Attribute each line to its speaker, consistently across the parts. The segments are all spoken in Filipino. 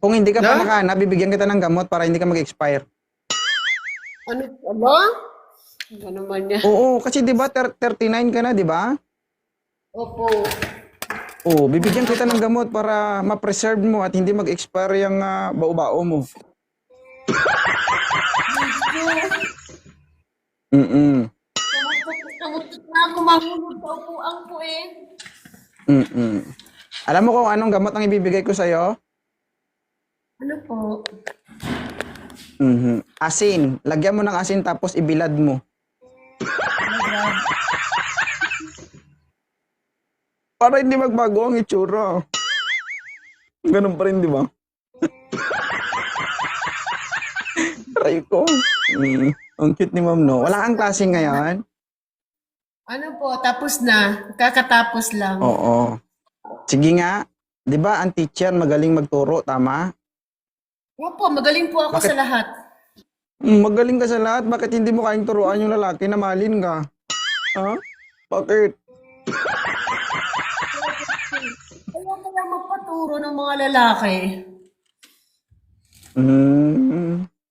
Speaker 1: Kung hindi ka pa
Speaker 2: Na?
Speaker 1: nakahanap, bibigyan kita ng gamot para hindi ka mag-expire.
Speaker 2: Ano? Aba? Ano naman niya?
Speaker 1: Oo, kasi di ba 39 ka na, di ba?
Speaker 2: Opo.
Speaker 1: Oo, bibigyan kita ng gamot para ma-preserve mo at hindi mag-expire yung bao-bao mo. Mm-mm.
Speaker 2: Kamutot na ako, mahulog sa upuan ko eh.
Speaker 1: Mm-mm. Alam mo kung anong gamot ang ibibigay ko sa'yo?
Speaker 2: Ano po?
Speaker 1: Asin. Lagyan mo ng asin tapos ibilad mo. Para hindi magbago ang itsura. Ganun pa rin, di ba? Try ko. Ang cute ni ma'am, no? Wala kang klase ngayon?
Speaker 2: Ano po? Tapos na. Kakatapos lang.
Speaker 1: Oo. Sige nga. Di ba ang teacher magaling magturo, tama?
Speaker 2: Opo, magaling po ako
Speaker 1: Bakit?
Speaker 2: sa lahat.
Speaker 1: Magaling ka sa lahat. Bakit hindi mo kayang turuan yung lalaki na mahalin ka? Ha? Bakit?
Speaker 2: Ayaw ko lang magpaturo ng mga lalaki.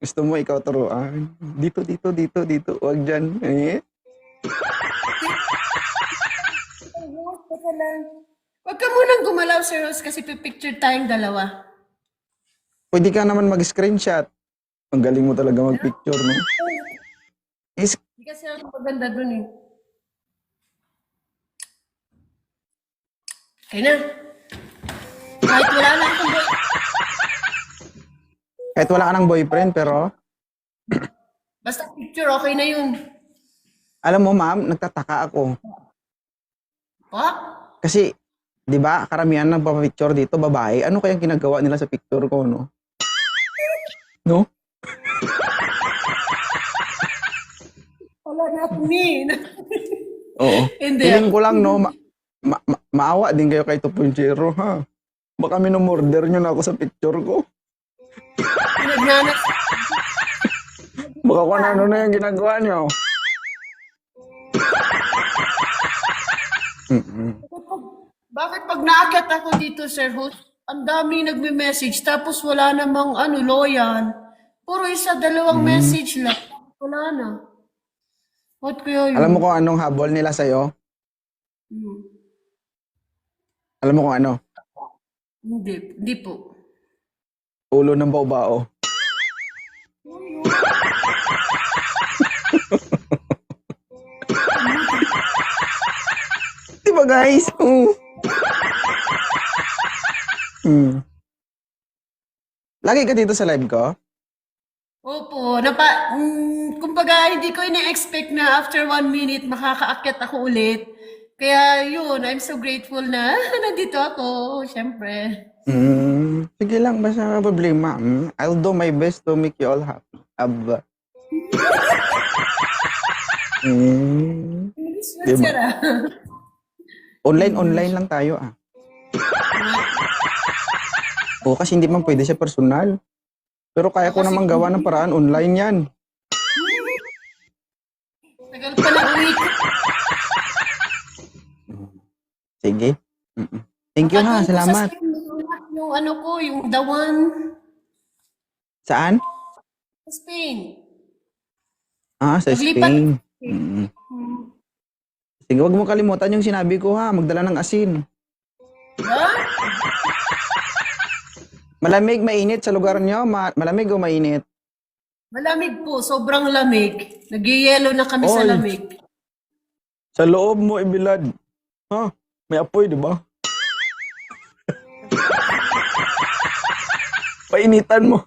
Speaker 1: Gusto mo ikaw turuan? Dito, dito, dito, dito. Huwag dyan. Eh?
Speaker 2: Huwag ka munang gumalaw, Sir Rose, kasi pipicture tayong dalawa.
Speaker 1: Pwede ka naman mag-screenshot. Ang galing mo talaga mag-picture, no? Is
Speaker 2: Hindi kasi ako maganda dun eh. Kaya na. Kahit wala na akong
Speaker 1: kahit wala ka ng boyfriend, pero
Speaker 2: basta picture, okay na yun.
Speaker 1: alam mo, ma'am, nagtataka ako.
Speaker 2: Pa?
Speaker 1: Kasi, di ba, karamihan ng papapicture dito, babae. Ano kayang ginagawa nila sa picture ko, no? No?
Speaker 2: Wala na akong min.
Speaker 1: Oo.
Speaker 2: Hindi.
Speaker 1: Feeling ko lang, no, maawa din kayo kay 2.0, ha? Baka minumorder nyo na ako sa picture ko.
Speaker 2: Pinagnanas.
Speaker 1: Baka kung ano na yung ginagawa nyo.
Speaker 2: Bakit pag naakyat ako dito, Sir Host, ang dami nagme-message, tapos wala namang loyal. Puro isa, dalawang message lang. Wala na. What kaya yun?
Speaker 1: Alam mo kung anong habol nila sa'yo?
Speaker 2: Hmm.
Speaker 1: Alam mo kung ano?
Speaker 2: Hindi po.
Speaker 1: Ulo ng bao-bao. Diba guys? Lagi ka dito sa live ko?
Speaker 2: Opo, kumbaga hindi ko ina-expect na after 1 minute makakaakyat ako ulit. Kaya yun, I'm so grateful na nandito ako, syempre.
Speaker 1: Sige lang, basta may problema. I'll do my best to make you all happy. Aba.
Speaker 2: English yun,
Speaker 1: Diba?
Speaker 2: sir, ah.
Speaker 1: Online lang tayo Oo, kasi hindi man pwede siya personal. Pero kaya ko namang gawa ng paraan online yan.
Speaker 2: Tagal pa ng week.
Speaker 1: Sige. Thank you ha, salamat.
Speaker 2: Yung ko, yung the one
Speaker 1: Saan?
Speaker 2: sa Spain.
Speaker 1: Sa
Speaker 2: Naglipat.
Speaker 1: Spain. Sige, wag mo kalimutan yung sinabi ko ha, magdala ng asin.
Speaker 2: Ha?
Speaker 1: Malamig, mainit sa lugar nyo? Malamig o mainit?
Speaker 2: Malamig po, sobrang lamig. Nag-yellow na kami sa
Speaker 1: Oy.
Speaker 2: lamig.
Speaker 1: Sa loob mo ibilad. Ha? May apoy, di ba? Painitan mo.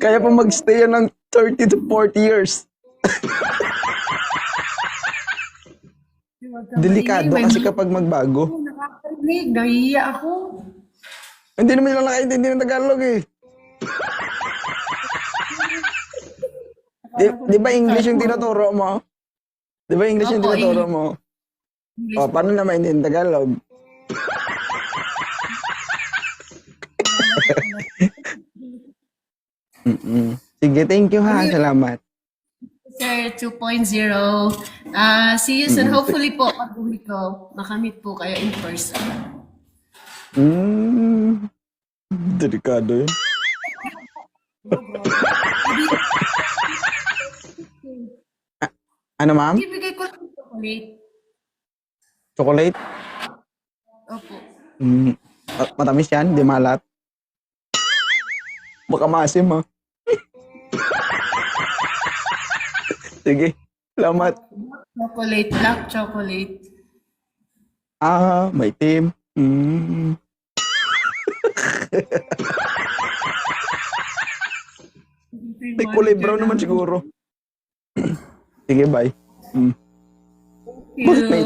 Speaker 1: Kaya pa magstay yan ng 30 to 40 years. Delikado kasi kapag magbago.
Speaker 2: Nakakarinig, nahihiya ako.
Speaker 1: Hindi naman nila nakaintindi ng Tagalog eh. Di ba English yung tinuturo mo? Di ba English yung
Speaker 2: Opo,
Speaker 1: tinuturo mo? O, paano na maintindihan ng Tagalog? Sige, thank you ha. Salamat.
Speaker 2: Sir 2.0. See you soon. Hopefully po, pag uwi ko, makamit po kayo in person.
Speaker 1: Hmm. Delikado yun. Ano, ma'am?
Speaker 2: Ibigay ko lang yung chocolate.
Speaker 1: Chocolate?
Speaker 2: Opo.
Speaker 1: Hmm. Matamis yan? Di malat? Baka maasim, ha? Sige. Salamat.
Speaker 2: Chocolate, black chocolate.
Speaker 1: May team. Hmm. May kulay brown naman siguro. Sige, bye. Hmm.
Speaker 2: Thank you.
Speaker 1: Bakit may